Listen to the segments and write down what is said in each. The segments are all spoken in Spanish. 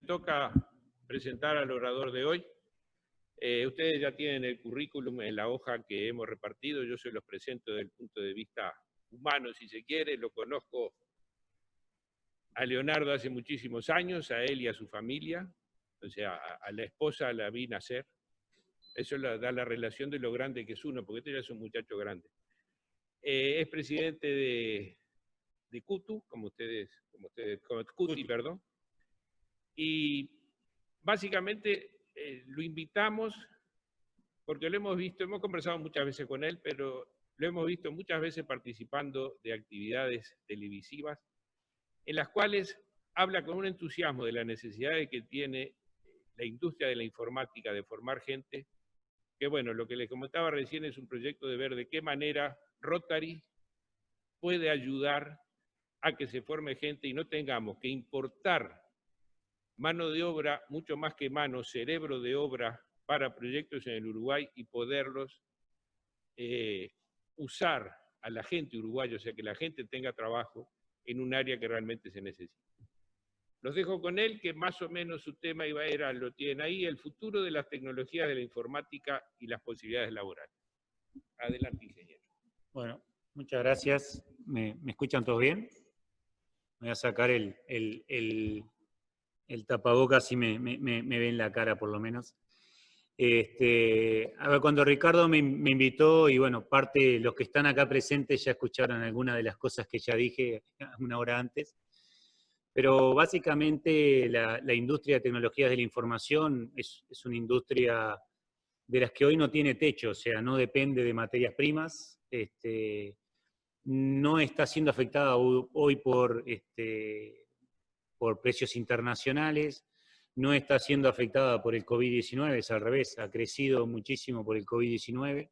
toca presentar al orador de hoy. Ustedes ya tienen el currículum en la hoja que hemos repartido, yo se los presento desde el punto de vista humano, si se quiere. Lo conozco a Leonardo hace muchísimos años, a él y a su familia, o sea, a la esposa la vi nacer. Eso da la relación de lo grande que es uno, porque este ya es un muchacho grande. Es presidente de CUTU, CUTI, perdón. Y básicamente lo invitamos porque lo hemos visto, hemos conversado muchas veces con él, pero lo hemos visto muchas veces participando de actividades televisivas en las cuales habla con un entusiasmo de la necesidad que tiene la industria de la informática de formar gente, que bueno, lo que les comentaba recién es un proyecto de ver de qué manera Rotary puede ayudar a que se forme gente y no tengamos que importar mano de obra, mucho más que mano, cerebro de obra para proyectos en el Uruguay y poderlos usar a la gente uruguaya, o sea, que la gente tenga trabajo en un área que realmente se necesita. Los dejo con él, que más o menos su tema era, lo tienen ahí, el futuro de las tecnologías de la informática y las posibilidades laborales. Adelante, ingeniero. Bueno, muchas gracias. ¿Me escuchan todos bien? Voy a sacar el tapabocas, si me ven la cara por lo menos. A ver, cuando Ricardo me invitó, y bueno, parte de los que están acá presentes ya escucharon algunas de las cosas que ya dije una hora antes, pero básicamente la industria de tecnologías de la información es una industria de las que hoy no tiene techo, o sea, no depende de materias primas, no está siendo afectada hoy por precios internacionales, no está siendo afectada por el COVID-19, es al revés, ha crecido muchísimo por el COVID-19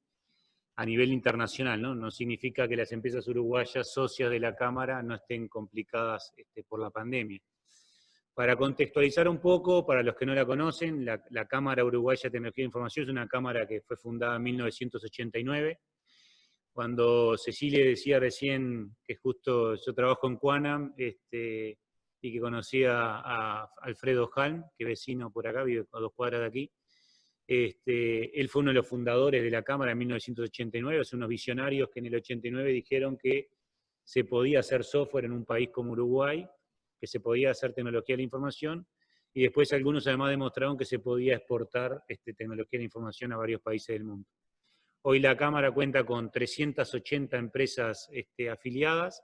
a nivel internacional, ¿no? No significa que las empresas uruguayas socias de la Cámara no estén complicadas por la pandemia. Para contextualizar un poco, para los que no la conocen, la Cámara Uruguaya de Tecnología de Información es una cámara que fue fundada en 1989, cuando Cecilia decía recién que justo yo trabajo en Quanam, y que conocía a Alfredo Halm, que es vecino por acá, vive a 2 cuadras de aquí. Él fue uno de los fundadores de la Cámara en 1989, son unos visionarios que en el 89 dijeron que se podía hacer software en un país como Uruguay, que se podía hacer tecnología de la información, y después algunos además demostraron que se podía exportar tecnología de la información a varios países del mundo. Hoy la Cámara cuenta con 380 empresas afiliadas.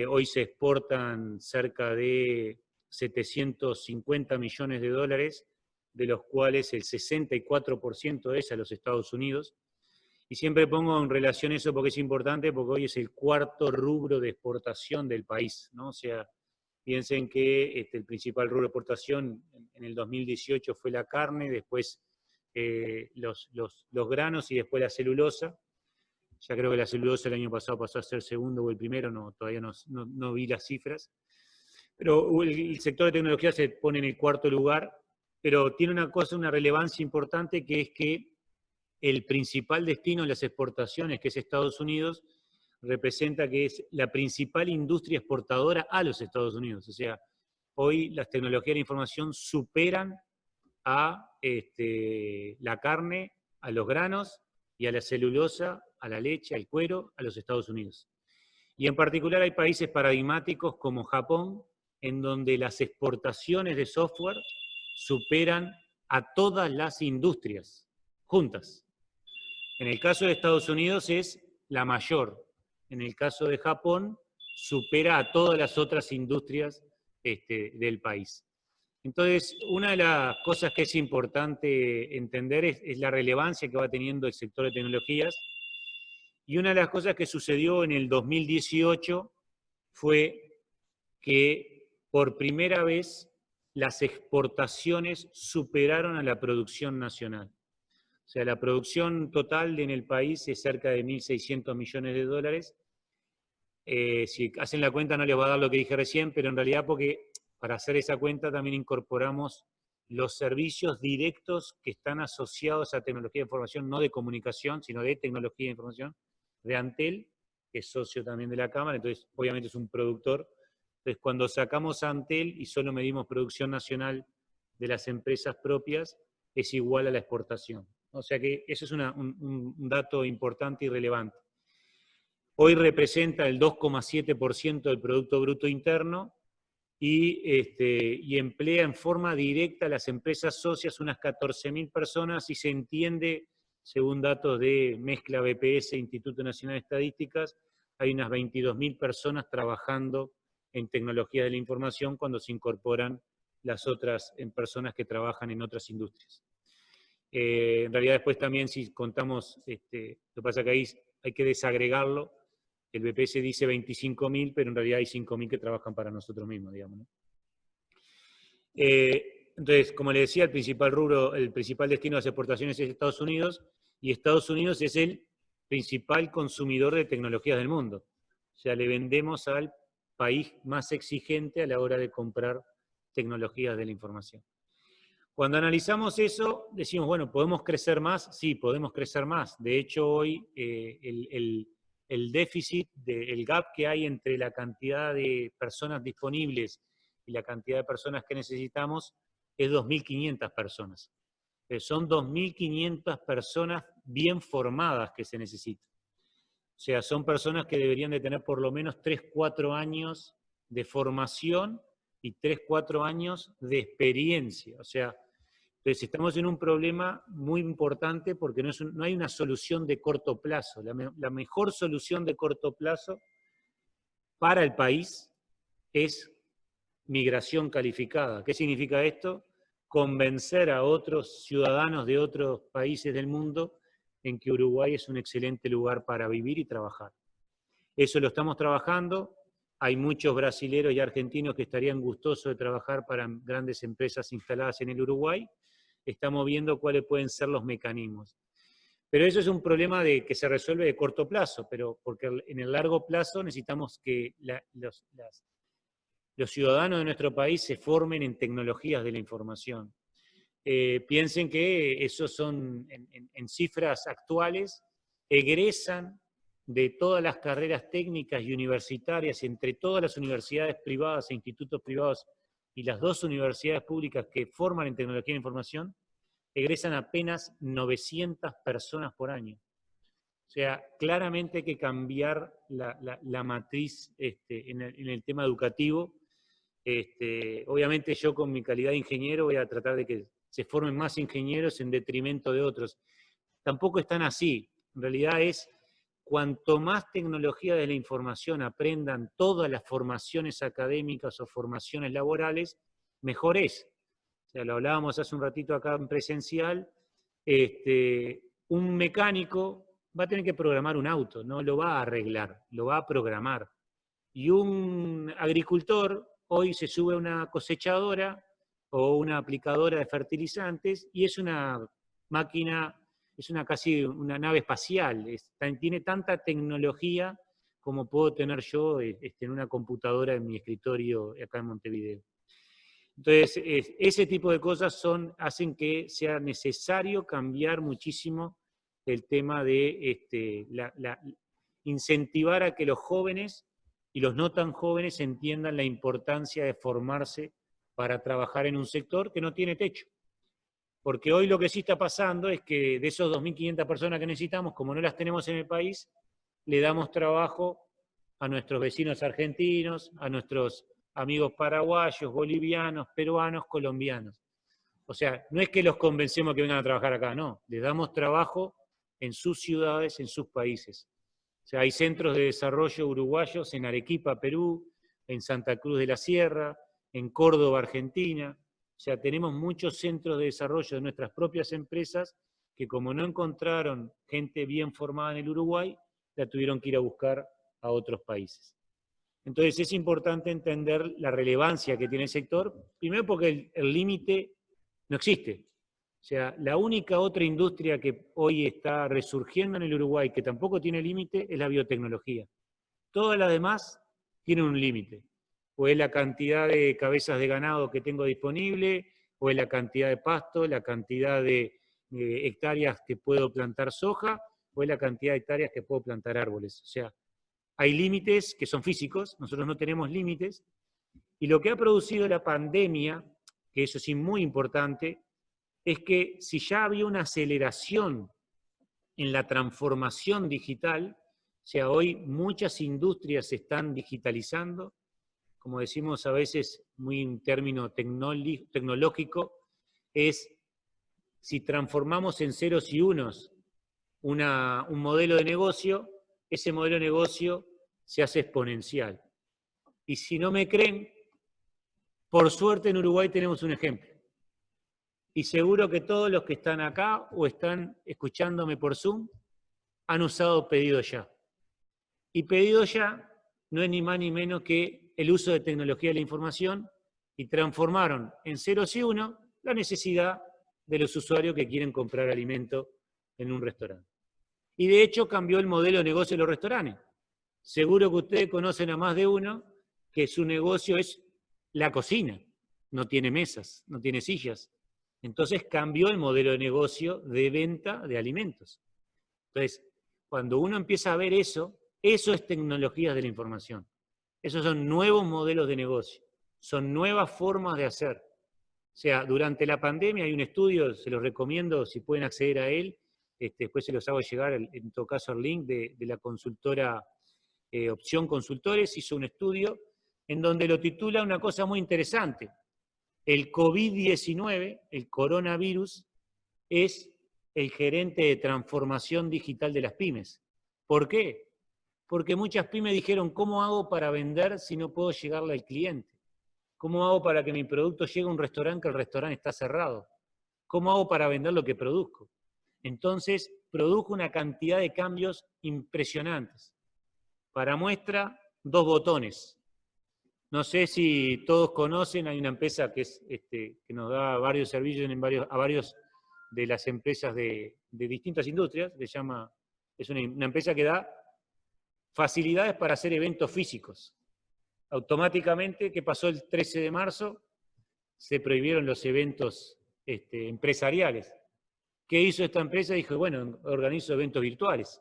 Hoy se exportan cerca de 750 millones de dólares, de los cuales el 64% es a los Estados Unidos. Y siempre pongo en relación eso porque es importante, porque hoy es el 4.º rubro de exportación del país, ¿no? O sea, piensen que el principal rubro de exportación en el 2018 fue la carne, después los granos y después la celulosa. Ya creo que la celulosa el año pasado pasó a ser segundo o el primero, todavía no vi las cifras. Pero el sector de tecnología se pone en el 4.º lugar, pero tiene una relevancia importante, que es que el principal destino de las exportaciones, que es Estados Unidos, representa que es la principal industria exportadora a los Estados Unidos. O sea, hoy las tecnologías de información superan a la carne, a los granos y a la celulosa, a la leche, al cuero, a los Estados Unidos. Y en particular hay países paradigmáticos como Japón, en donde las exportaciones de software superan a todas las industrias juntas. En el caso de Estados Unidos es la mayor. En el caso de Japón supera a todas las otras industrias del país. Entonces, una de las cosas que es importante entender es la relevancia que va teniendo el sector de tecnologías. Y una de las cosas que sucedió en el 2018 fue que por primera vez las exportaciones superaron a la producción nacional. O sea, la producción total en el país es cerca de 1.600 millones de dólares. Si hacen la cuenta no les va a dar lo que dije recién, pero en realidad porque para hacer esa cuenta también incorporamos los servicios directos que están asociados a tecnología de información, no de comunicación, sino de tecnología de información, de Antel, que es socio también de la Cámara, entonces obviamente es un productor Entonces, cuando sacamos a Antel y solo medimos producción nacional de las empresas propias, es igual a la exportación. O sea que eso es un dato importante y relevante. Hoy representa el 2,7% del Producto Bruto Interno y emplea en forma directa a las empresas socias unas 14.000 personas y se entiende, según datos de Mezcla BPS, Instituto Nacional de Estadísticas, hay unas 22.000 personas trabajando en tecnología de la información cuando se incorporan las otras personas que trabajan en otras industrias. En realidad después también si contamos, lo que pasa que ahí hay que desagregarlo, el BPS dice 25.000, pero en realidad hay 5.000 que trabajan para nosotros mismos, digamos, ¿no? Entonces, como le decía, el principal destino de las exportaciones es Estados Unidos, y Estados Unidos es el principal consumidor de tecnologías del mundo. O sea, le vendemos al país más exigente a la hora de comprar tecnologías de la información. Cuando analizamos eso, decimos, bueno, ¿podemos crecer más? Sí, podemos crecer más. De hecho, hoy el déficit, el gap que hay entre la cantidad de personas disponibles y la cantidad de personas que necesitamos es 2.500 personas. Son 2.500 personas bien formadas que se necesitan. O sea, son personas que deberían de tener por lo menos 3-4 años de formación y 3-4 años de experiencia. O sea, entonces estamos en un problema muy importante porque no hay una solución de corto plazo. La mejor solución de corto plazo para el país es migración calificada. ¿Qué significa esto? Convencer a otros ciudadanos de otros países del mundo en que Uruguay es un excelente lugar para vivir y trabajar. Eso lo estamos trabajando. Hay muchos brasileros y argentinos que estarían gustosos de trabajar para grandes empresas instaladas en el Uruguay. Estamos viendo cuáles pueden ser los mecanismos. Pero eso es un problema que se resuelve de corto plazo, pero porque en el largo plazo necesitamos que los ciudadanos de nuestro país se formen en tecnologías de la información. Piensen que esos son, en cifras actuales, egresan de todas las carreras técnicas y universitarias, entre todas las universidades privadas e institutos privados y las 2 universidades públicas que forman en tecnología de la información, egresan apenas 900 personas por año. O sea, claramente hay que cambiar la matriz en el tema educativo. Obviamente yo con mi calidad de ingeniero voy a tratar de que se formen más ingenieros en detrimento de otros. Tampoco es tan así. En realidad es, cuanto más tecnología de la información aprendan todas las formaciones académicas o formaciones laborales, mejor es. O sea, lo hablábamos hace un ratito acá en presencial, un mecánico va a tener que programar un auto, no lo va a arreglar, lo va a programar. Y un agricultor hoy se sube a una cosechadora o una aplicadora de fertilizantes y es una máquina, es casi una nave espacial, tiene tanta tecnología como puedo tener yo en una computadora en mi escritorio acá en Montevideo. Entonces, ese tipo de cosas hacen que sea necesario cambiar muchísimo el tema de incentivar a que los jóvenes y los no tan jóvenes entiendan la importancia de formarse para trabajar en un sector que no tiene techo. Porque hoy lo que sí está pasando es que de esos 2.500 personas que necesitamos, como no las tenemos en el país, le damos trabajo a nuestros vecinos argentinos, a nuestros amigos paraguayos, bolivianos, peruanos, colombianos. O sea, no es que los convencemos que vengan a trabajar acá, no, les damos trabajo en sus ciudades, en sus países. O sea, hay centros de desarrollo uruguayos en Arequipa, Perú, en Santa Cruz de la Sierra, en Córdoba, Argentina. O sea, tenemos muchos centros de desarrollo de nuestras propias empresas que como no encontraron gente bien formada en el Uruguay, la tuvieron que ir a buscar a otros países. Entonces es importante entender la relevancia que tiene el sector, primero porque el límite no existe. O sea, la única otra industria que hoy está resurgiendo en el Uruguay que tampoco tiene límite es la biotecnología. Todas las demás tienen un límite. O es la cantidad de cabezas de ganado que tengo disponible, o es la cantidad de pasto, la cantidad de hectáreas que puedo plantar soja, o es la cantidad de hectáreas que puedo plantar árboles. O sea, hay límites que son físicos, nosotros no tenemos límites, Y lo que ha producido la pandemia, que eso sí es muy importante, es que si ya había una aceleración en la transformación digital, o sea, hoy muchas industrias se están digitalizando, como decimos a veces, muy en término tecnológico, es si transformamos en ceros y unos un modelo de negocio, ese modelo de negocio se hace exponencial. Y si no me creen, por suerte en Uruguay tenemos un ejemplo. Y seguro que todos los que están acá o están escuchándome por Zoom han usado Pedido Ya. Y Pedido Ya no es ni más ni menos que el uso de tecnología de la información y transformaron en ceros y uno la necesidad de los usuarios que quieren comprar alimento en un restaurante. Y de hecho cambió el modelo de negocio de los restaurantes. Seguro que ustedes conocen a más de uno que su negocio es la cocina. No tiene mesas, no tiene sillas. Entonces cambió el modelo de negocio de venta de alimentos. Entonces, cuando uno empieza a ver eso, eso es tecnologías de la información. Esos son nuevos modelos de negocio, son nuevas formas de hacer. O sea, durante la pandemia hay un estudio, se los recomiendo si pueden acceder a él, después se los hago llegar, en todo caso, el link de la consultora Opción Consultores, hizo un estudio en donde lo titula una cosa muy interesante. El COVID-19, el coronavirus, es el gerente de transformación digital de las pymes. ¿Por qué? Porque muchas pymes dijeron, ¿cómo hago para vender si no puedo llegarle al cliente? ¿Cómo hago para que mi producto llegue a un restaurante que el restaurante está cerrado? ¿Cómo hago para vender lo que produzco? Entonces, produjo una cantidad de cambios impresionantes. Para muestra, 2 botones. No sé si todos conocen, hay una empresa que nos da varios servicios a varios de las empresas de distintas industrias, es una empresa que da facilidades para hacer eventos físicos. Automáticamente, ¿qué pasó el 13 de marzo? Se prohibieron los eventos empresariales. ¿Qué hizo esta empresa? Dijo, bueno, organizo eventos virtuales,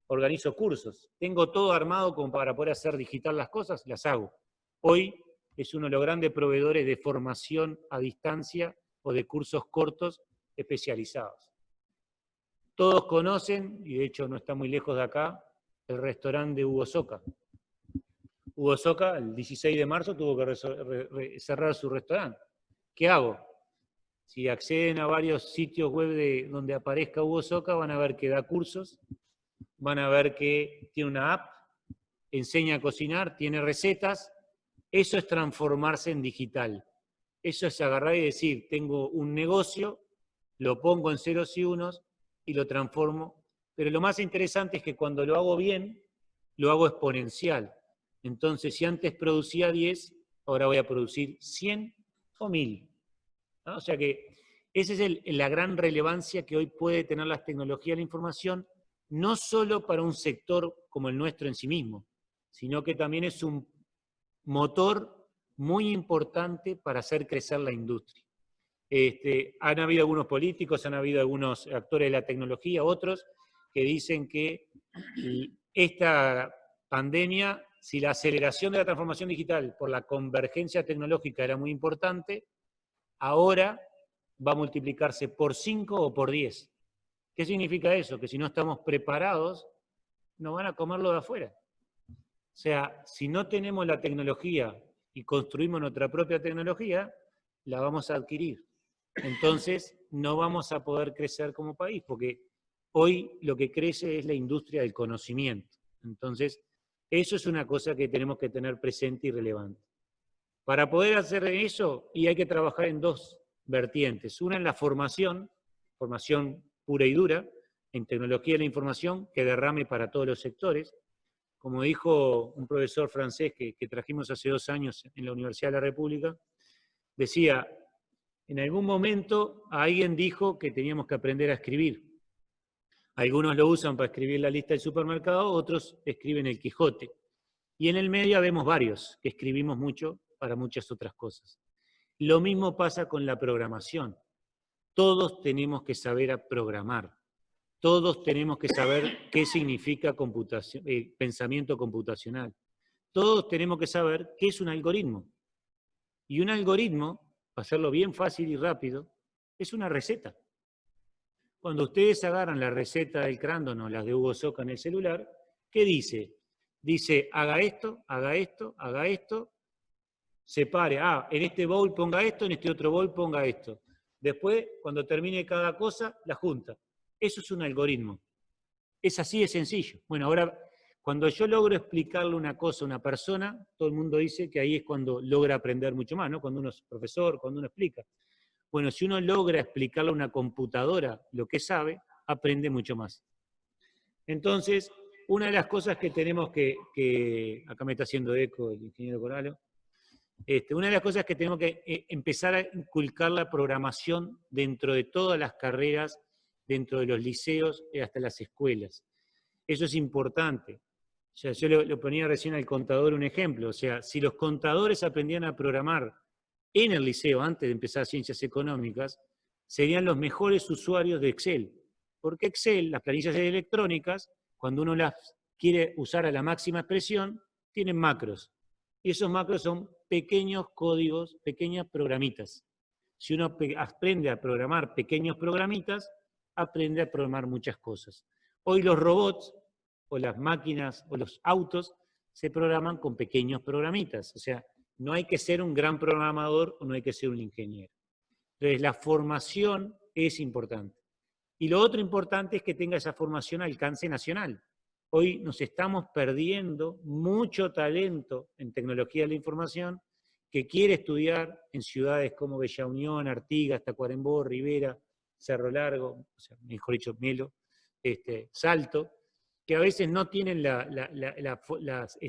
organizo cursos, tengo todo armado como para poder hacer digital las cosas, las hago. Hoy es uno de los grandes proveedores de formación a distancia o de cursos cortos especializados. Todos conocen, y de hecho no está muy lejos de acá, el restaurante de Hugo Soca. Hugo Soca, el 16 de marzo, tuvo que cerrar su restaurante. ¿Qué hago? Si acceden a varios sitios web donde aparezca Hugo Soca, van a ver que da cursos, van a ver que tiene una app, enseña a cocinar, tiene recetas. Eso es transformarse en digital. Eso es agarrar y decir, tengo un negocio, lo pongo en ceros y unos y lo transformo. Pero lo más interesante es que cuando lo hago bien, lo hago exponencial. Entonces, si antes producía 10, ahora voy a producir 100 o 1000. ¿No? O sea que esa es la gran relevancia que hoy puede tener las tecnologías de la información, no solo para un sector como el nuestro en sí mismo, sino que también es un motor muy importante para hacer crecer la industria. Han habido algunos políticos, han habido algunos actores de la tecnología, otros que dicen que esta pandemia, si la aceleración de la transformación digital por la convergencia tecnológica era muy importante, ahora va a multiplicarse por 5 o por 10. ¿Qué significa eso? Que si no estamos preparados, nos van a comerlo de afuera. O sea, si no tenemos la tecnología y construimos nuestra propia tecnología, la vamos a adquirir. Entonces, no vamos a poder crecer como país, porque hoy lo que crece es la industria del conocimiento. Entonces, eso es una cosa que tenemos que tener presente y relevante. Para poder hacer eso, y hay que trabajar en 2 vertientes. Una en la formación pura y dura, en tecnología de la información, que derrame para todos los sectores. Como dijo un profesor francés que trajimos hace 2 años en la Universidad de la República, decía, en algún momento alguien dijo que teníamos que aprender a escribir. Algunos lo usan para escribir la lista del supermercado, otros escriben el Quijote. Y en el medio vemos varios que escribimos mucho para muchas otras cosas. Lo mismo pasa con la programación. Todos tenemos que saber a programar. Todos tenemos que saber qué significa pensamiento computacional. Todos tenemos que saber qué es un algoritmo. Y un algoritmo, para hacerlo bien fácil y rápido, es una receta. Cuando ustedes agarran la receta del Crandon o las de Hugo Soca en el celular, ¿qué dice? Dice, haga esto, haga esto, haga esto, separe, en este bowl ponga esto, en este otro bowl ponga esto. Después, cuando termine cada cosa, la junta. Eso es un algoritmo. Es así de sencillo. Bueno, ahora, cuando yo logro explicarle una cosa a una persona, todo el mundo dice que ahí es cuando logra aprender mucho más, ¿no? Cuando uno es profesor, cuando uno explica. Bueno, si uno logra explicarle a una computadora lo que sabe, aprende mucho más. Entonces, una de las cosas que tenemos acá me está haciendo eco el ingeniero Coralo, una de las cosas que tenemos que empezar a inculcar la programación dentro de todas las carreras, dentro de los liceos y hasta las escuelas. Eso es importante. O sea, yo lo ponía recién al contador un ejemplo. O sea, si los contadores aprendían a programar en el liceo antes de empezar ciencias económicas, serían los mejores usuarios de Excel. Porque Excel, las planillas electrónicas, cuando uno las quiere usar a la máxima expresión, tienen macros. Y esos macros son pequeños códigos, pequeñas programitas. Si uno aprende a programar pequeños programitas, aprende a programar muchas cosas. Hoy los robots, o las máquinas, o los autos, se programan con pequeños programitas. O sea, no hay que ser un gran programador o no hay que ser un ingeniero. Entonces, la formación es importante. Y lo otro importante es que tenga esa formación a alcance nacional. Hoy nos estamos perdiendo mucho talento en tecnología de la información que quiere estudiar en ciudades como Bella Unión, Artigas, Tacuarembó, Rivera, Cerro Largo, o sea, mejor dicho, Melo, Salto, que a veces no tienen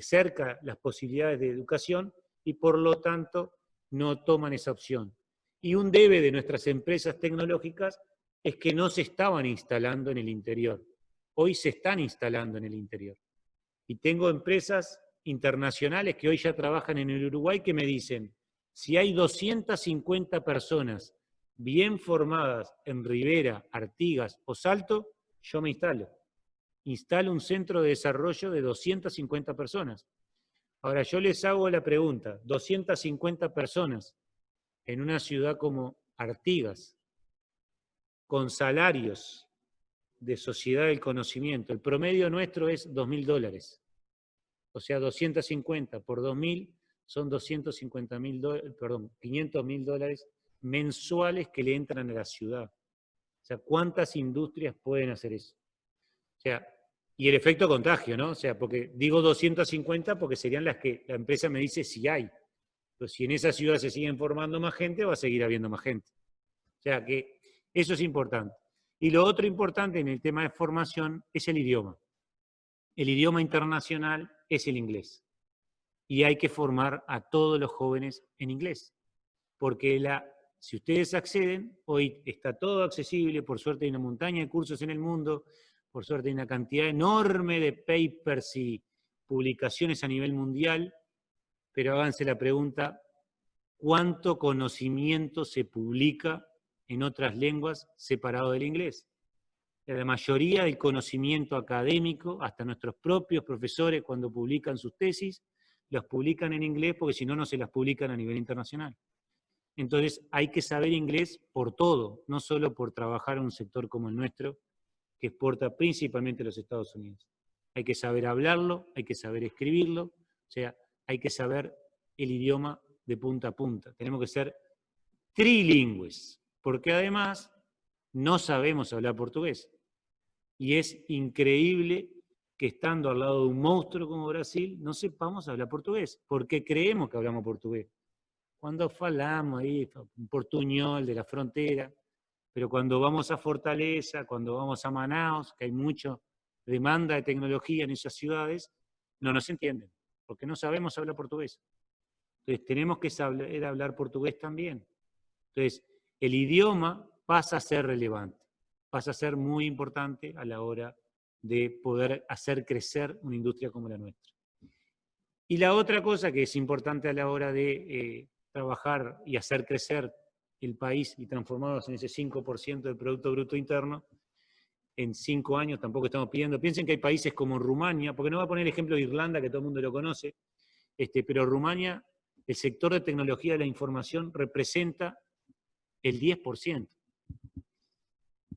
cerca las posibilidades de educación y por lo tanto no toman esa opción. Y un debe de nuestras empresas tecnológicas es que no se estaban instalando en el interior. Hoy se están instalando en el interior. Y tengo empresas internacionales que hoy ya trabajan en el Uruguay que me dicen, si hay 250 personas bien formadas en Rivera, Artigas o Salto, yo me instalo. Instalo un centro de desarrollo de 250 personas. Ahora yo les hago la pregunta, 250 personas en una ciudad como Artigas, con salarios de sociedad del conocimiento, el promedio nuestro es $2.000. O sea, 250 por 2.000 son $500.000 mensuales que le entran a la ciudad. O sea, ¿cuántas industrias pueden hacer eso? O sea, y el efecto contagio, ¿no? O sea, porque digo 250 porque serían las que la empresa me dice si hay. Pero si en esa ciudad se siguen formando más gente, va a seguir habiendo más gente. O sea que eso es importante. Y lo otro importante en el tema de formación es el idioma. El idioma internacional es el inglés. Y hay que formar a todos los jóvenes en inglés. Porque si ustedes acceden, hoy está todo accesible, por suerte hay una montaña de cursos en el mundo, por suerte hay una cantidad enorme de papers y publicaciones a nivel mundial, pero háganse la pregunta, ¿cuánto conocimiento se publica en otras lenguas separado del inglés? La mayoría del conocimiento académico, hasta nuestros propios profesores cuando publican sus tesis, los publican en inglés porque si no, no se las publican a nivel internacional. Entonces hay que saber inglés por todo, no solo por trabajar en un sector como el nuestro, que exporta principalmente a los Estados Unidos. Hay que saber hablarlo, hay que saber escribirlo, o sea, hay que saber el idioma de punta a punta. Tenemos que ser trilingües, porque además no sabemos hablar portugués. Y es increíble que estando al lado de un monstruo como Brasil no sepamos hablar portugués, porque creemos que hablamos portugués. Cuando falamos ahí, un portuñol de la frontera, pero cuando vamos a Fortaleza, cuando vamos a Manaus, que hay mucha demanda de tecnología en esas ciudades, no nos entienden, porque no sabemos hablar portugués. Entonces tenemos que saber hablar portugués también. Entonces, el idioma pasa a ser relevante, pasa a ser muy importante a la hora de poder hacer crecer una industria como la nuestra. Y la otra cosa que es importante a la hora de trabajar y hacer crecer el país y transformarnos en ese 5% del Producto Bruto Interno, en 5 años tampoco estamos pidiendo. Piensen que hay países como Rumania, porque no voy a poner el ejemplo de Irlanda, que todo el mundo lo conoce, pero Rumania el sector de tecnología de la información representa el 10%.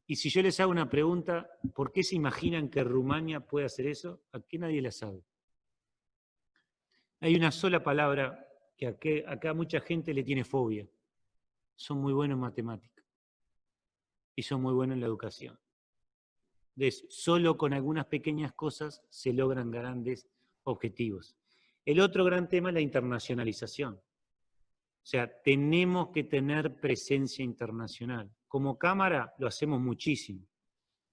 Y si yo les hago una pregunta, ¿por qué se imaginan que Rumania puede hacer eso? Aquí nadie la sabe. Hay una sola palabra que acá mucha gente le tiene fobia. Son muy buenos en matemáticas. Y son muy buenos en la educación. Entonces, solo con algunas pequeñas cosas se logran grandes objetivos. El otro gran tema es la internacionalización. O sea, tenemos que tener presencia internacional. Como cámara lo hacemos muchísimo.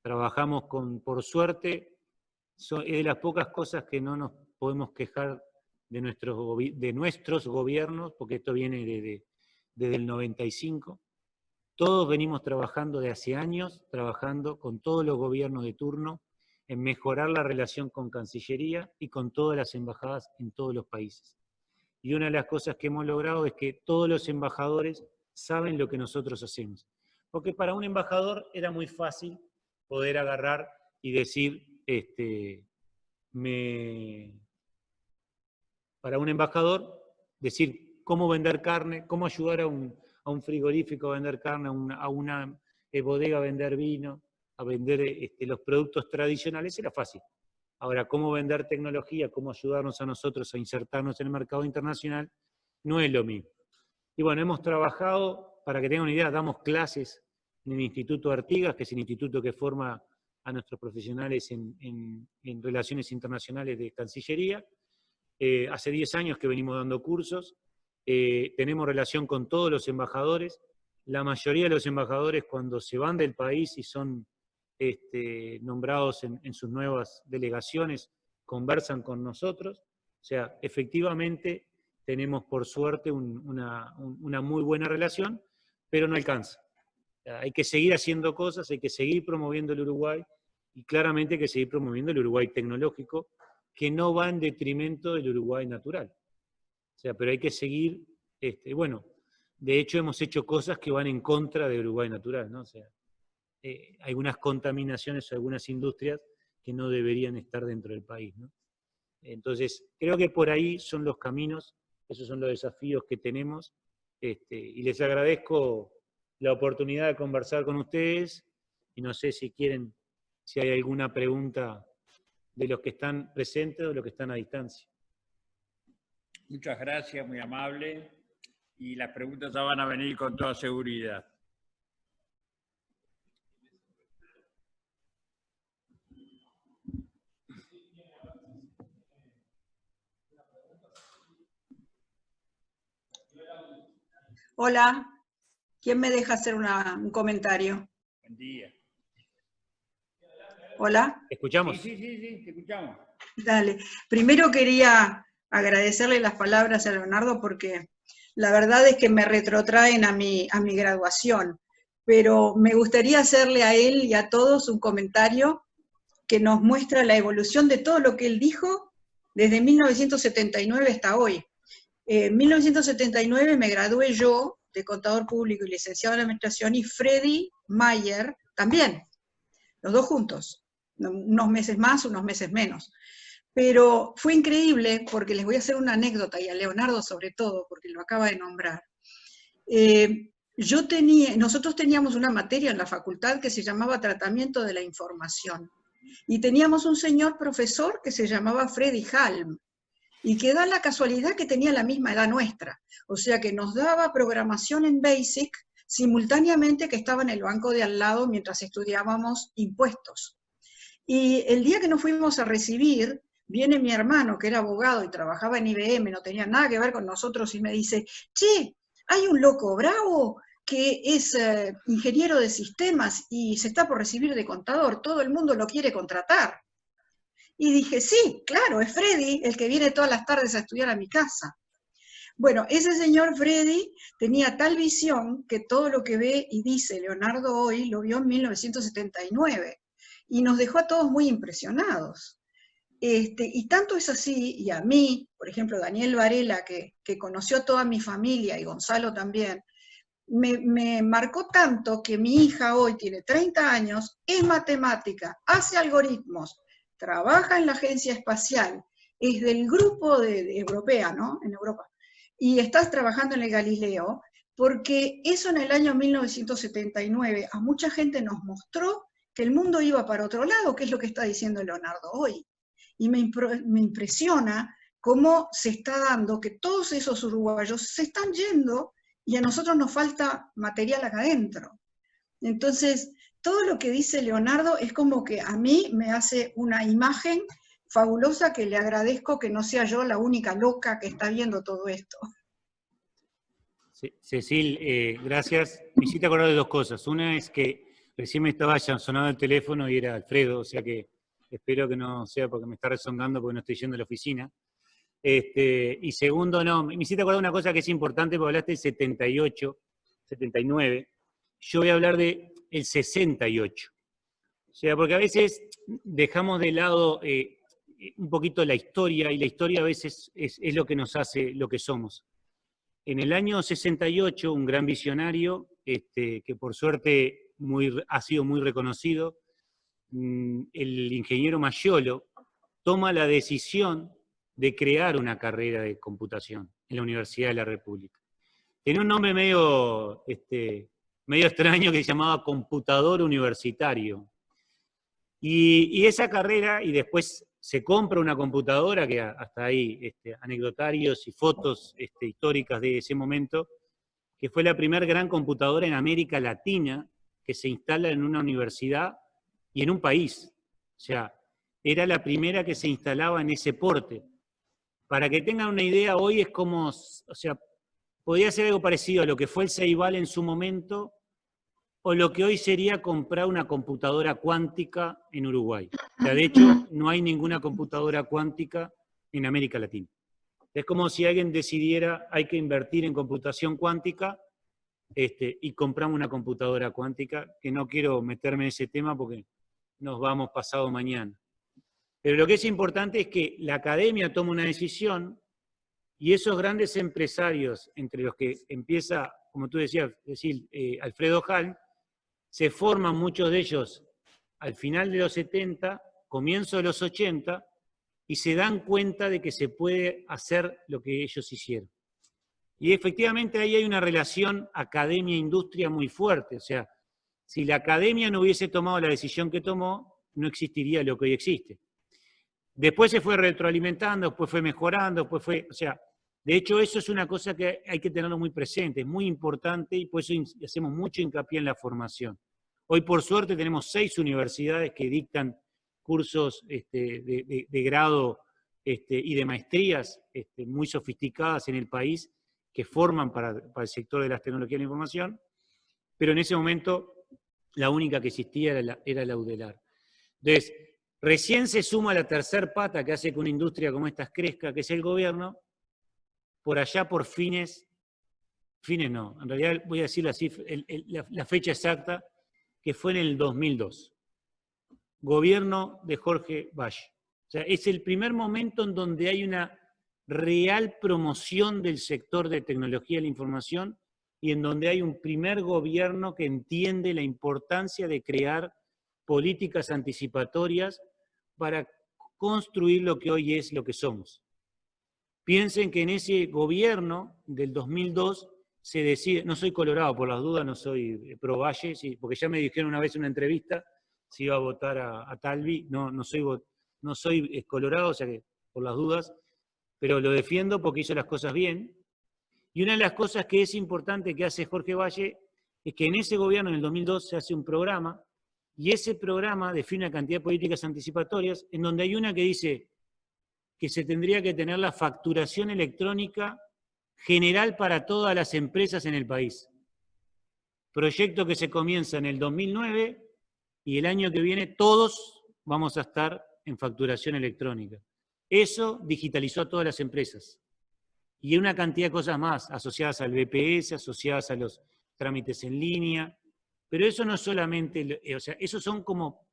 Trabajamos por suerte, es de las pocas cosas que no nos podemos quejar de nuestros gobiernos, porque esto viene desde el 95. Todos venimos trabajando de hace años, trabajando con todos los gobiernos de turno en mejorar la relación con Cancillería y con todas las embajadas en todos los países. Y una de las cosas que hemos logrado es que todos los embajadores saben lo que nosotros hacemos. Porque para un embajador era muy fácil poder agarrar y decir, para un embajador, decir cómo vender carne, cómo ayudar a un frigorífico a vender carne, a una bodega a vender vino, a vender los productos tradicionales, era fácil. Ahora, cómo vender tecnología, cómo ayudarnos a nosotros a insertarnos en el mercado internacional, no es lo mismo. Y bueno, hemos trabajado, para que tengan una idea, damos clases en el Instituto Artigas, que es el instituto que forma a nuestros profesionales en relaciones internacionales de Cancillería. Hace 10 años que venimos dando cursos. Tenemos relación con todos los embajadores. La mayoría de los embajadores, cuando se van del país y son nombrados en sus nuevas delegaciones, conversan con nosotros. O sea, efectivamente tenemos por suerte una muy buena relación, pero no alcanza. Hay que seguir haciendo cosas, hay que seguir promoviendo el Uruguay, y claramente hay que seguir promoviendo el Uruguay tecnológico, que no va en detrimento del Uruguay natural. O sea, pero hay que seguir, bueno, de hecho hemos hecho cosas que van en contra del Uruguay natural, ¿no? O sea, algunas contaminaciones, algunas industrias que no deberían estar dentro del país, ¿no? Entonces, creo que por ahí son los caminos, esos son los desafíos que tenemos, y les agradezco la oportunidad de conversar con ustedes, y no sé si hay alguna pregunta de los que están presentes o los que están a distancia. Muchas gracias, muy amable, y las preguntas ya van a venir con toda seguridad. Hola, ¿quién me deja hacer un comentario? Buen día. Hola. ¿Escuchamos? Sí, te escuchamos. Dale. Primero quería agradecerle las palabras a Leonardo porque la verdad es que me retrotraen a mi graduación, pero me gustaría hacerle a él y a todos un comentario que nos muestra la evolución de todo lo que él dijo desde 1979 hasta hoy. En 1979 me gradué yo de contador público y licenciado en administración, y Freddy Mayer también, los dos juntos, unos meses más, unos meses menos. Pero fue increíble porque les voy a hacer una anécdota, y a Leonardo sobre todo, porque lo acaba de nombrar. Nosotros teníamos una materia en la facultad que se llamaba Tratamiento de la Información, y teníamos un señor profesor que se llamaba Freddy Halm, y que da la casualidad que tenía la misma edad nuestra, o sea que nos daba programación en BASIC simultáneamente que estaba en el banco de al lado mientras estudiábamos impuestos. Y el día que nos fuimos a recibir, viene mi hermano, que era abogado y trabajaba en IBM, no tenía nada que ver con nosotros, y me dice, che, hay un loco bravo que es ingeniero de sistemas y se está por recibir de contador, todo el mundo lo quiere contratar. Y dije, sí, claro, es Freddy, el que viene todas las tardes a estudiar a mi casa. Bueno, ese señor Freddy tenía tal visión que todo lo que ve y dice Leonardo hoy lo vio en 1979 y nos dejó a todos muy impresionados. Y tanto es así, y a mí, por ejemplo, Daniel Varela, que conoció a toda mi familia, y Gonzalo también, me marcó tanto que mi hija hoy tiene 30 años, es matemática, hace algoritmos, trabaja en la agencia espacial, es del grupo europea, ¿no? En Europa. y estás trabajando en el Galileo, porque eso en el año 1979 a mucha gente nos mostró que el mundo iba para otro lado, que es lo que está diciendo Leonardo hoy. Y me impresiona cómo se está dando que todos esos uruguayos se están yendo y a nosotros nos falta material acá adentro. Entonces, todo lo que dice Leonardo es como que a mí me hace una imagen fabulosa que le agradezco que no sea yo la única loca que está viendo todo esto. Cecil, gracias. Me hiciste acordar de dos cosas. Una es que recién me estaba sonando el teléfono y era Alfredo, o sea que espero que no sea porque me está rezongando porque no estoy yendo a la oficina. Y segundo, no, me hiciste acordar de una cosa que es importante porque hablaste del 78, 79. Yo voy a hablar del 68. O sea, porque a veces dejamos de lado un poquito la historia, y la historia a veces es lo que nos hace lo que somos. En el año 68, un gran visionario, que por suerte ha sido muy reconocido, el ingeniero Mayolo toma la decisión de crear una carrera de computación en la Universidad de la República. Tenía un nombre medio extraño que se llamaba computador universitario. Y esa carrera, y después se compra una computadora, que hasta ahí anecdotarios y fotos históricas de ese momento, que fue la primera gran computadora en América Latina que se instala en una universidad y en un país. O sea, era la primera que se instalaba en ese porte. Para que tengan una idea, hoy es como, o sea, podría ser algo parecido a lo que fue el Ceibal en su momento, o lo que hoy sería comprar una computadora cuántica en Uruguay. O sea, de hecho, no hay ninguna computadora cuántica en América Latina. Es como si alguien decidiera, hay que invertir en computación cuántica, y compramos una computadora cuántica, que no quiero meterme en ese tema porque nos vamos pasado mañana. Pero lo que es importante es que la academia toma una decisión y esos grandes empresarios, entre los que empieza, como tú decías, decir, Alfredo Halm, se forman muchos de ellos al final de los 70, comienzo de los 80, y se dan cuenta de que se puede hacer lo que ellos hicieron. Y efectivamente ahí hay una relación academia-industria muy fuerte. O sea, si la academia no hubiese tomado la decisión que tomó, no existiría lo que hoy existe. Después se fue retroalimentando, después fue mejorando, después fue... O sea, de hecho eso es una cosa que hay que tenerlo muy presente, es muy importante, y por eso hacemos mucho hincapié en la formación. Hoy por suerte tenemos 6 universidades que dictan cursos de grado y de maestrías muy sofisticadas en el país, que forman para el sector de las tecnologías de la información, pero en ese momento la única que existía era la UDELAR. Entonces, recién se suma la tercer pata que hace que una industria como esta crezca, que es el gobierno, por allá por fines no, en realidad voy a decir la fecha exacta, que fue en el 2002. Gobierno de Jorge Valle. O sea, es el primer momento en donde hay una real promoción del sector de tecnología de la información y en donde hay un primer gobierno que entiende la importancia de crear políticas anticipatorias para construir lo que hoy es lo que somos. Piensen que en ese gobierno del 2002 se decide, no soy colorado por las dudas, no soy pro Valle, sí, porque ya me dijeron una vez en una entrevista si iba a votar a Talvi, no soy colorado, o sea que por las dudas, pero lo defiendo porque hizo las cosas bien. Y una de las cosas que es importante que hace Jorge Valle es que en ese gobierno, en el 2002, se hace un programa, y ese programa define una cantidad de políticas anticipatorias, en donde hay una que dice que se tendría que tener la facturación electrónica general para todas las empresas en el país. Proyecto que se comienza en el 2009, y el año que viene todos vamos a estar en facturación electrónica. Eso digitalizó a todas las empresas. Y una cantidad de cosas más, asociadas al BPS, asociadas a los trámites en línea. Pero eso no solamente, o sea, esos son como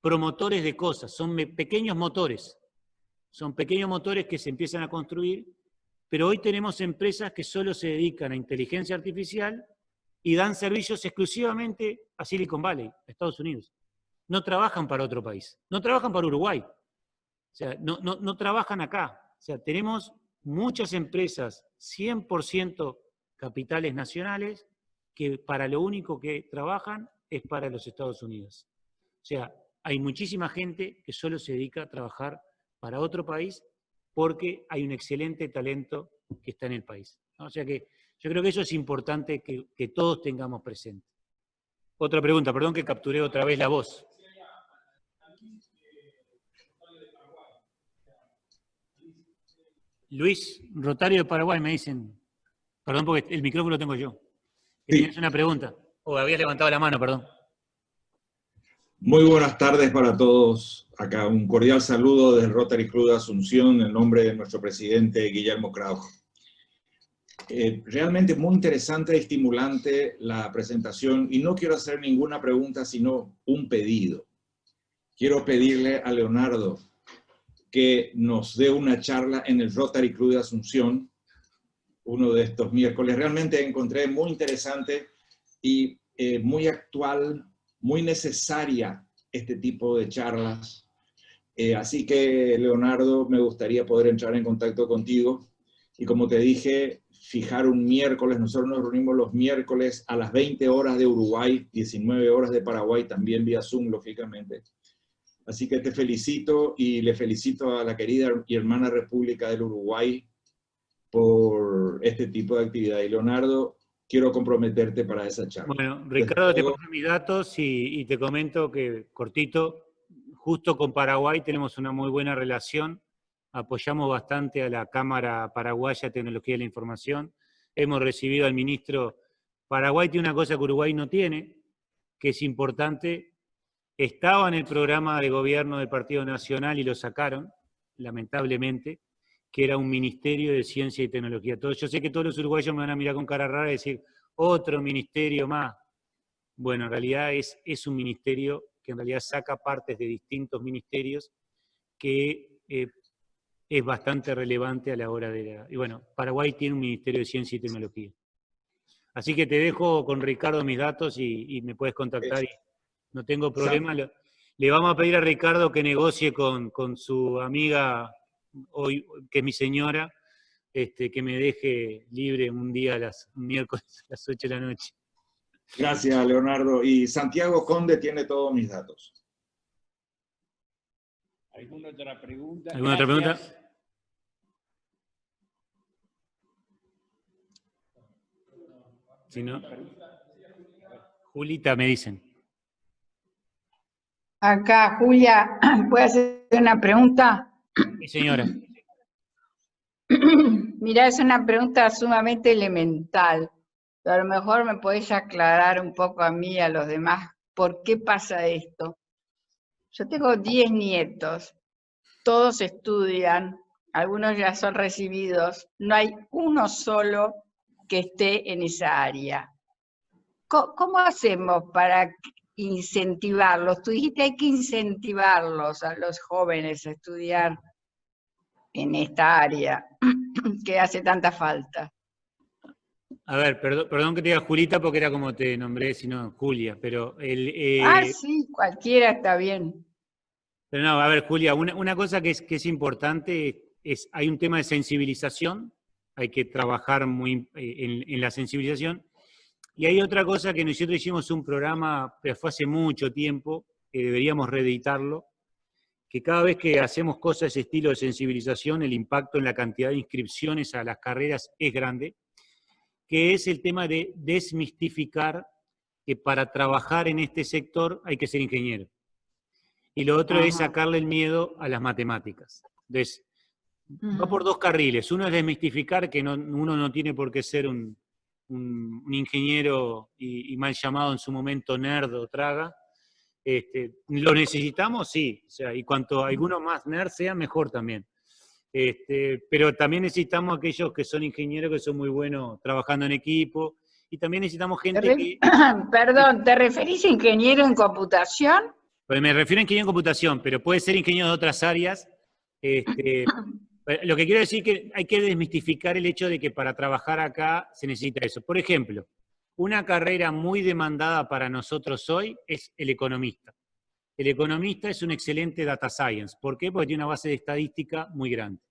promotores de cosas, son pequeños motores. Son pequeños motores que se empiezan a construir, pero hoy tenemos empresas que solo se dedican a inteligencia artificial y dan servicios exclusivamente a Silicon Valley, a Estados Unidos. No trabajan para otro país, no trabajan para Uruguay. O sea, no trabajan acá. O sea, tenemos muchas empresas 100% capitales nacionales que para lo único que trabajan es para los Estados Unidos. O sea, hay muchísima gente que solo se dedica a trabajar para otro país porque hay un excelente talento que está en el país, ¿no? O sea que yo creo que eso es importante que todos tengamos presente. Otra pregunta, perdón que capturé otra vez la voz. Luis, Rotario de Paraguay, me dicen. Perdón, porque el micrófono lo tengo yo. Sí. ¿Tienes una pregunta? O habías levantado la mano, perdón. Muy buenas tardes para todos. Acá un cordial saludo desde Rotary Club de Asunción en nombre de nuestro presidente Guillermo Krauj. Realmente muy interesante y estimulante la presentación y no quiero hacer ninguna pregunta sino un pedido. Quiero pedirle a Leonardo que nos dé una charla en el Rotary Club de Asunción uno de estos miércoles. Realmente encontré muy interesante y muy actual, muy necesaria este tipo de charlas. Así que, Leonardo, me gustaría poder entrar en contacto contigo y, como te dije, fijar un miércoles. Nosotros nos reunimos los miércoles a las 20 horas de Uruguay, 19 horas de Paraguay, también vía Zoom, lógicamente. Así que te felicito y le felicito a la querida y hermana República del Uruguay por este tipo de actividad. Y Leonardo, quiero comprometerte para esa charla. Bueno, Ricardo, te paso mis datos y te comento que, cortito, justo con Paraguay tenemos una muy buena relación. Apoyamos bastante a la Cámara Paraguaya de Tecnología de la Información. Hemos recibido al ministro. Paraguay tiene una cosa que Uruguay no tiene, que es importante. Estaba en el programa de gobierno del Partido Nacional y lo sacaron, lamentablemente, que era un Ministerio de Ciencia y Tecnología. Yo sé que todos los uruguayos me van a mirar con cara rara y decir, otro ministerio más. Bueno, en realidad es un ministerio que en realidad saca partes de distintos ministerios que es bastante relevante a la hora de la... Y bueno, Paraguay tiene un Ministerio de Ciencia y Tecnología. Así que te dejo con Ricardo mis datos y me puedes contactar y no tengo problema. Le vamos a pedir a Ricardo que negocie con su amiga, hoy, que es mi señora, que me deje libre un día, un miércoles a las 8 de la noche. Gracias, Leonardo. Y Santiago Conde tiene todos mis datos. ¿Alguna otra pregunta? ¿Alguna otra pregunta? Si no, Julita, me dicen. Acá, Julia, ¿puedo hacer una pregunta? Sí, señora. Mirá, es una pregunta sumamente elemental. Pero a lo mejor me podés aclarar un poco a mí y a los demás por qué pasa esto. Yo tengo 10 nietos, todos estudian, algunos ya son recibidos, no hay uno solo que esté en esa área. ¿Cómo hacemos para incentivarlos? Tú dijiste hay que incentivarlos a los jóvenes a estudiar en esta área que hace tanta falta. A ver, perdón que te diga Julita porque era como te nombré, sino Julia, pero... Sí, cualquiera está bien. Pero no, a ver, Julia, una cosa que es importante es, hay un tema de sensibilización, hay que trabajar muy en la sensibilización, y hay otra cosa que nosotros hicimos un programa, pero fue hace mucho tiempo, que deberíamos reeditarlo, que cada vez que hacemos cosas de ese estilo de sensibilización, el impacto en la cantidad de inscripciones a las carreras es grande, que es el tema de desmistificar que para trabajar en este sector hay que ser ingeniero. Y lo otro es sacarle el miedo a las matemáticas. Entonces, va por dos carriles. Uno es desmistificar que uno no tiene por qué ser un ingeniero y mal llamado en su momento nerd o traga. ¿Lo necesitamos? Sí. O sea, y cuanto algunos más nerd sean, mejor también. Pero también necesitamos aquellos que son ingenieros, que son muy buenos trabajando en equipo. Y también necesitamos gente que... Perdón, ¿te referís a ingeniero en computación? Pues me refiero a ingeniero en computación, pero puede ser ingeniero de otras áreas. Lo que quiero decir es que hay que desmistificar el hecho de que para trabajar acá se necesita eso. Por ejemplo, una carrera muy demandada para nosotros hoy es el economista. El economista es un excelente data science. ¿Por qué? Porque tiene una base de estadística muy grande.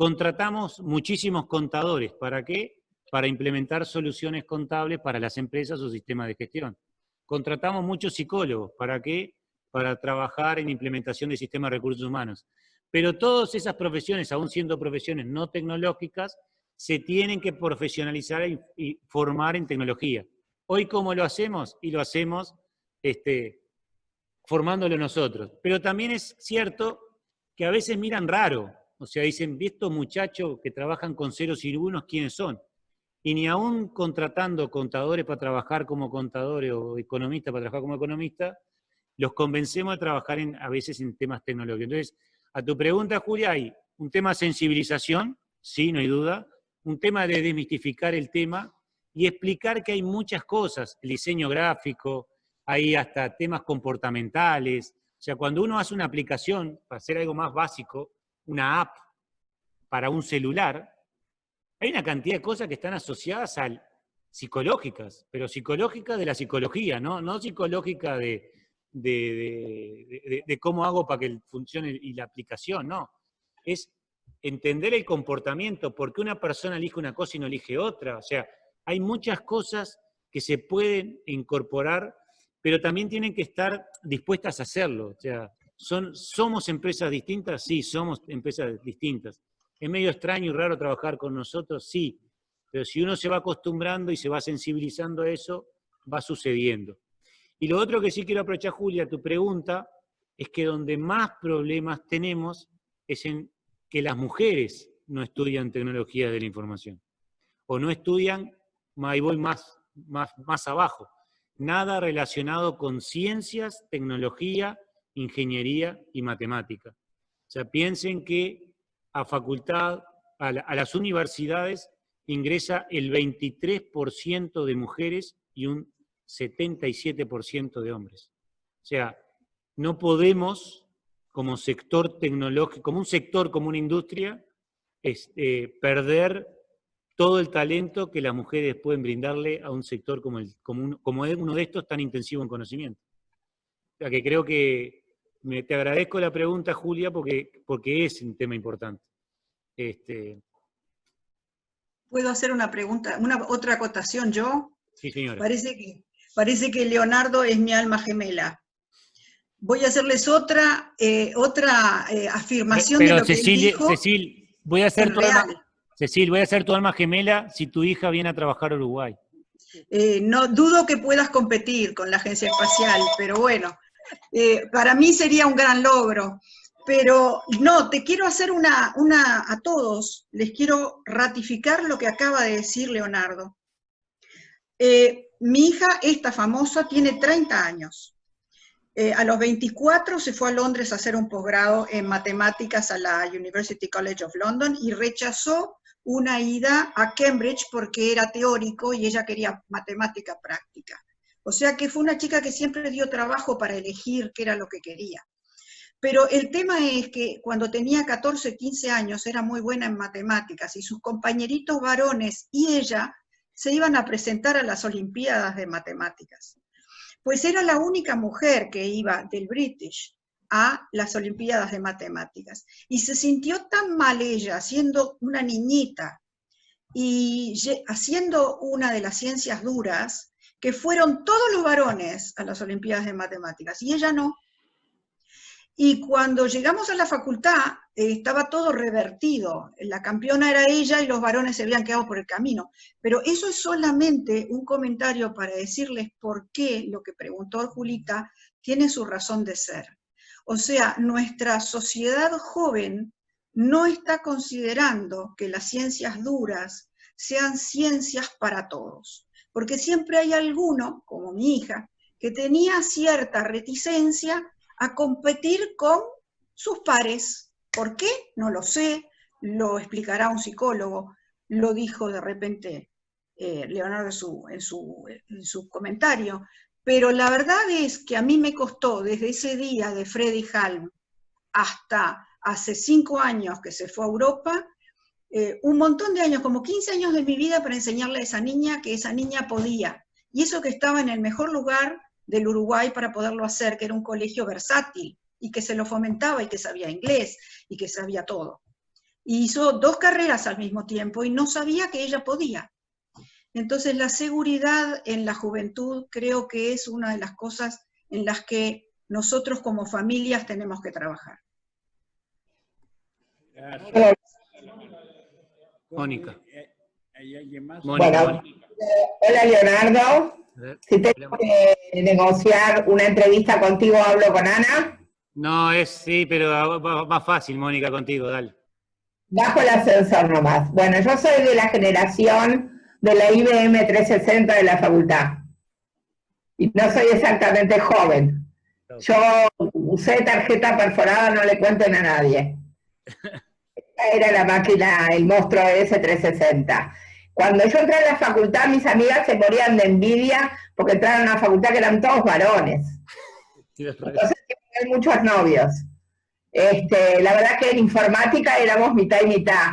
contratamos muchísimos contadores. ¿Para qué? Para implementar soluciones contables para las empresas o sistemas de gestión. Contratamos muchos psicólogos. ¿Para qué? Para trabajar en implementación de sistemas de recursos humanos. Pero todas esas profesiones, aún siendo profesiones no tecnológicas, se tienen que profesionalizar y formar en tecnología. Hoy, ¿cómo lo hacemos? Y lo hacemos formándolo nosotros. Pero también es cierto que a veces miran raro. O sea, dicen, estos muchachos que trabajan con ceros y unos, ¿quiénes son? Y ni aún contratando contadores para trabajar como contadores o economistas para trabajar como economistas, los convencemos de trabajar a veces en temas tecnológicos. Entonces, a tu pregunta, Julia, hay un tema de sensibilización, sí, no hay duda, un tema de desmistificar el tema y explicar que hay muchas cosas, el diseño gráfico, hay hasta temas comportamentales. O sea, cuando uno hace una aplicación, para hacer algo más básico, una app para un celular, hay una cantidad de cosas que están asociadas al psicológicas, pero psicológicas de la psicología, no psicológica de cómo hago para que funcione y la aplicación, no. Es entender el comportamiento, por qué una persona elige una cosa y no elige otra. O sea, hay muchas cosas que se pueden incorporar, pero también tienen que estar dispuestas a hacerlo. O sea, ¿somos empresas distintas? Sí, somos empresas distintas. ¿Es medio extraño y raro trabajar con nosotros? Sí, pero si uno se va acostumbrando y se va sensibilizando a eso, va sucediendo. Y lo otro que sí quiero aprovechar, Julia, tu pregunta, es que donde más problemas tenemos es en que las mujeres no estudian tecnología de la información. O no estudian, ahí voy más abajo, nada relacionado con ciencias, tecnología, ingeniería y matemática. O sea, piensen que a las universidades ingresa el 23% de mujeres y un 77% de hombres. O sea, no podemos, como sector tecnológico, como un sector, como una industria, perder todo el talento que las mujeres pueden brindarle a un sector como uno de estos tan intensivo en conocimiento. O sea, que creo que te agradezco la pregunta, Julia, porque es un tema importante. ¿Puedo hacer una pregunta, otra acotación yo? Sí, señora. Parece que Leonardo es mi alma gemela. Voy a hacerles otra afirmación pero de lo que él dijo. Cecil, voy a hacer tu alma gemela si tu hija viene a trabajar a Uruguay. No dudo que puedas competir con la agencia espacial, pero bueno, para mí sería un gran logro. Pero no, te quiero hacer a todos, les quiero ratificar lo que acaba de decir Leonardo. Mi hija, esta famosa, tiene 30 años. A los 24 se fue a Londres a hacer un posgrado en matemáticas a la University College of London y rechazó una ida a Cambridge porque era teórico y ella quería matemática práctica. O sea que fue una chica que siempre dio trabajo para elegir qué era lo que quería. Pero el tema es que cuando tenía 14, 15 años era muy buena en matemáticas y sus compañeritos varones y ella se iban a presentar a las Olimpiadas de Matemáticas. Pues era la única mujer que iba del British a las Olimpiadas de Matemáticas. Y se sintió tan mal ella, siendo una niñita y haciendo una de las ciencias duras, que fueron todos los varones a las Olimpiadas de Matemáticas, y ella no. Y cuando llegamos a la facultad, estaba todo revertido. La campeona era ella y los varones se habían quedado por el camino. Pero eso es solamente un comentario para decirles por qué lo que preguntó Julita tiene su razón de ser. O sea, nuestra sociedad joven no está considerando que las ciencias duras sean ciencias para todos. Porque siempre hay alguno, como mi hija, que tenía cierta reticencia a competir con sus pares. ¿Por qué? No lo sé, lo explicará un psicólogo, lo dijo de repente Leonardo en su comentario, pero la verdad es que a mí me costó desde ese día de Freddy Halm hasta hace 5 años que se fue a Europa, un montón de años, como 15 años de mi vida para enseñarle a esa niña que esa niña podía, y eso que estaba en el mejor lugar del Uruguay para poderlo hacer, que era un colegio versátil, y que se lo fomentaba, y que sabía inglés, y que sabía todo. y hizo 2 carreras al mismo tiempo y no sabía que ella podía. Entonces la seguridad en la juventud creo que es una de las cosas en las que nosotros como familias tenemos que trabajar. Gracias. Mónica. ¿Hay alguien más? Mónica, Bueno, hola Leonardo. Si tengo que negociar una entrevista contigo, hablo con Ana. No, sí, pero más fácil, Mónica, contigo, dale. Bajo el ascensor nomás. Bueno, yo soy de la generación de la IBM 360 de la facultad. Y no soy exactamente joven. Yo usé tarjeta perforada, no le cuenten a nadie. Esta era la máquina, el monstruo S360. Cuando yo entré a la facultad, mis amigas se morían de envidia porque entraron a una facultad que eran todos varones. Entonces hay muchos novios. La verdad que en informática éramos mitad y mitad.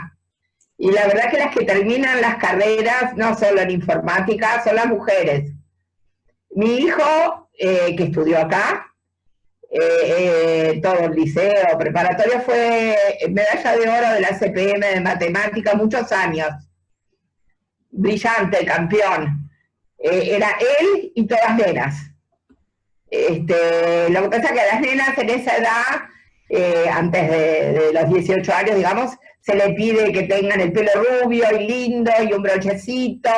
Y la verdad que las que terminan las carreras, no solo en informática, son las mujeres. Mi hijo, que estudió acá, todo el liceo preparatorio, fue medalla de oro de la CPM de matemática muchos años. Brillante, campeón. Era él y todas nenas. Lo que pasa es que a las nenas en esa edad, antes de los 18 años, digamos, se le pide que tengan el pelo rubio y lindo y un brochecito,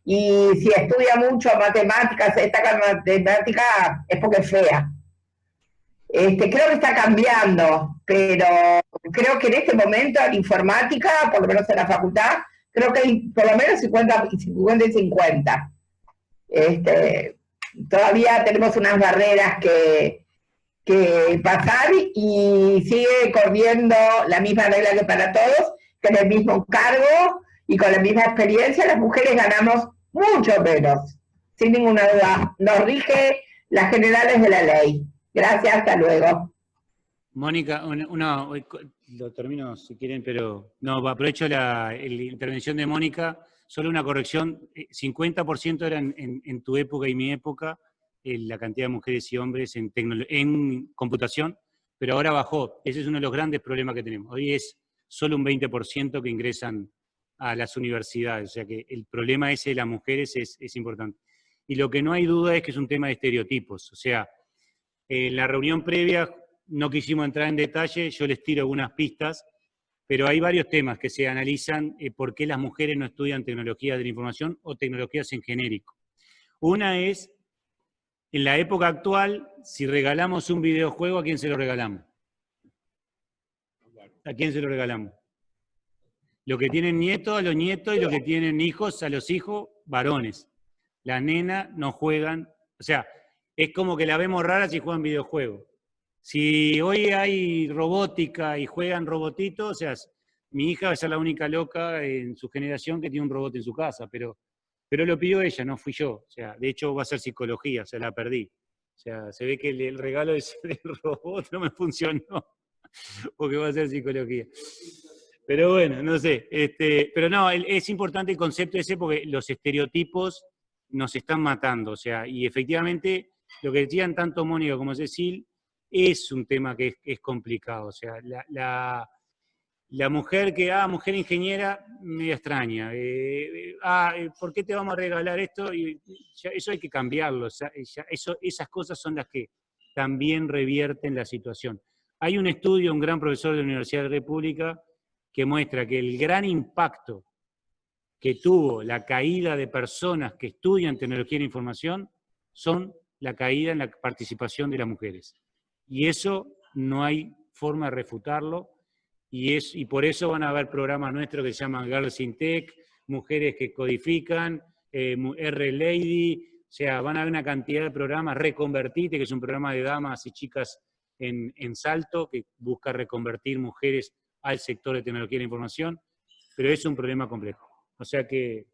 y si estudia mucho matemáticas, se destaca en matemática, es porque es fea. Creo que está cambiando, pero creo que en este momento en informática, por lo menos en la facultad, creo que hay por lo menos 50 y 50. Todavía tenemos unas barreras que pasar y sigue corriendo la misma regla que para todos, que en el mismo cargo y con la misma experiencia las mujeres ganamos mucho menos, sin ninguna duda. Nos rige las generales de la ley. Gracias, hasta luego. Mónica, lo termino si quieren, pero no, aprovecho la intervención de Mónica, solo una corrección, 50% eran en tu época y mi época, la cantidad de mujeres y hombres en computación, pero ahora bajó. Ese es uno de los grandes problemas que tenemos. Hoy es solo un 20% que ingresan a las universidades, o sea que el problema ese de las mujeres es importante. Y lo que no hay duda es que es un tema de estereotipos, o sea, en la reunión previa no quisimos entrar en detalle, yo les tiro algunas pistas, pero hay varios temas que se analizan por qué las mujeres no estudian tecnologías de la información o tecnologías en genérico. Una es, en la época actual, si regalamos un videojuego, ¿a quién se lo regalamos? ¿A quién se lo regalamos? Los que tienen nietos, a los nietos, y los que tienen hijos, a los hijos, varones. Las nenas no juegan, o sea, es como que la vemos rara si juegan videojuegos. Si hoy hay robótica y juegan robotitos, o sea, mi hija va a ser la única loca en su generación que tiene un robot en su casa, pero lo pidió ella, no fui yo. O sea, de hecho va a ser psicología, o sea, la perdí. O sea, se ve que el regalo del robot no me funcionó, porque va a ser psicología. Pero bueno, no sé. Pero no, es importante el concepto ese porque los estereotipos nos están matando. O sea, y efectivamente, lo que decían tanto Mónica como Cecil, es un tema que es complicado. O sea, la mujer mujer ingeniera, medio extraña. ¿Por qué te vamos a regalar esto? Y eso hay que cambiarlo. O sea, esas cosas son las que también revierten la situación. Hay un estudio, un gran profesor de la Universidad de la República, que muestra que el gran impacto que tuvo la caída de personas que estudian tecnología de la información son la caída en la participación de las mujeres. Y eso no hay forma de refutarlo, y por eso van a haber programas nuestros que se llaman Girls in Tech, Mujeres que Codifican, R-Lady, o sea, van a haber una cantidad de programas, Reconvertite, que es un programa de damas y chicas en Salto, que busca reconvertir mujeres al sector de tecnología de la información, pero es un problema complejo. O sea que,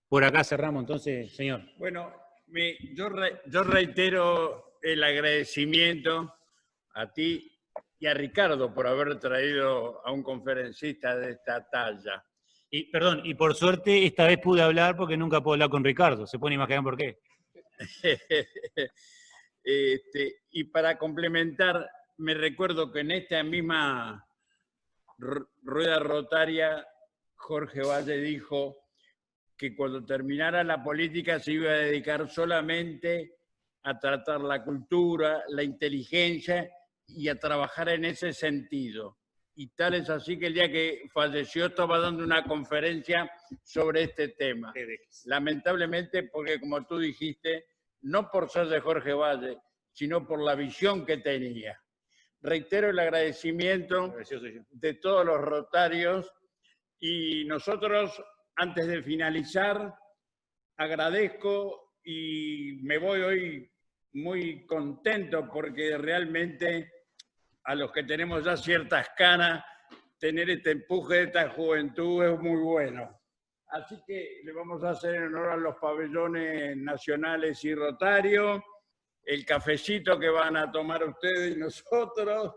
por acá cerramos entonces, señor. Bueno, yo reitero el agradecimiento a ti y a Ricardo por haber traído a un conferencista de esta talla. Perdón, y por suerte esta vez pude hablar porque nunca puedo hablar con Ricardo, se pueden imaginar por qué. Y para complementar, me recuerdo que en esta misma rueda rotaria, Jorge Valle dijo que cuando terminara la política se iba a dedicar solamente a tratar la cultura, la inteligencia y a trabajar en ese sentido. Y tal es así que el día que falleció estaba dando una conferencia sobre este tema. Lamentablemente, porque como tú dijiste, no por ser de Jorge Valle, sino por la visión que tenía. Reitero el agradecimiento de todos los rotarios y nosotros, antes de finalizar, agradezco y me voy hoy muy contento porque realmente a los que tenemos ya ciertas canas, tener este empuje de esta juventud es muy bueno. Así que le vamos a hacer en honor a los pabellones nacionales y Rotario, el cafecito que van a tomar ustedes y nosotros,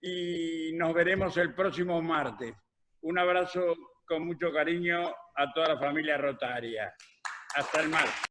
y nos veremos el próximo martes. Un abrazo con mucho cariño a toda la familia rotaria. Hasta el martes.